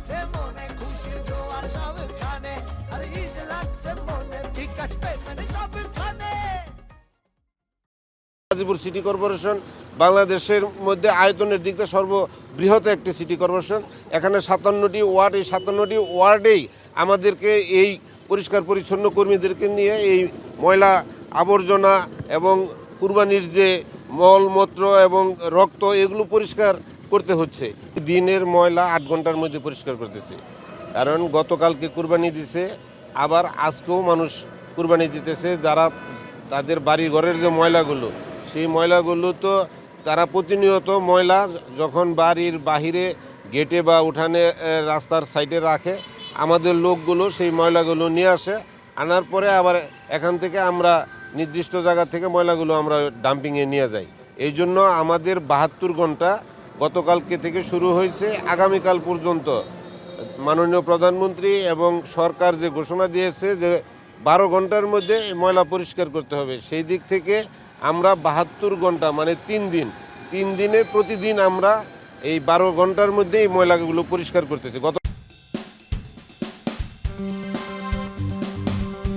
লাগছে মনে খুশির জোয়ার সবখানে, আর ঈদ লাগছে মনে বিকাশ পেমেন্ট সবখানে। গাজীপুর সিটি কর্পোরেশন বাংলাদেশের মধ্যে আয়তনের দিক থেকে সর্ববৃহৎ একটি সিটি কর্পোরেশন। এখানে 57টি ওয়ার্ড, এই 57টি ওয়ার্ডেই আমাদেরকে এই পরিষ্কার পরিচ্ছন্ন কর্মীদেরকে নিয়ে এই ময়লা আবর্জনা এবং কুরবানির যে মলমূত্র এবং রক্ত এগুলো পরিষ্কার করতে হচ্ছে। দিনের ময়লা 8 ঘন্টার মধ্যে পরিষ্কার করতেছে, কারণ গতকালকে কুরবানি দিছে, আবার আজকেও মানুষ কুরবানি দিতেছে। যারা তাদের বাড়ি ঘরের যে ময়লাগুলো, সেই ময়লাগুলো তো তারা প্রতিনিয়ত ময়লা যখন বাড়ির বাহিরে গেটে বা উঠানে রাস্তার সাইডে রাখে, আমাদের লোকগুলো সেই ময়লাগুলো নিয়ে আসে, আনার পরে আবার এখান থেকে আমরা নির্দিষ্ট জায়গা থেকে ময়লাগুলো আমরা ডাম্পিংয়ে নিয়ে যাই। এই জন্য আমাদের 72 ঘন্টা গতকালকে থেকে শুরু হয়েছে, আগামীকাল পর্যন্ত মাননীয় প্রধানমন্ত্রী এবং সরকার যে ঘোষণা দিয়েছে যে 12 ঘন্টার মধ্যে ময়লা পরিষ্কার করতে হবে, সেই দিক থেকে আমরা 72 ঘন্টা মানে 3 দিনের প্রতিদিন আমরা এই 12 ঘন্টার মধ্যেই ময়লাগুলো পরিষ্কার করতেছি।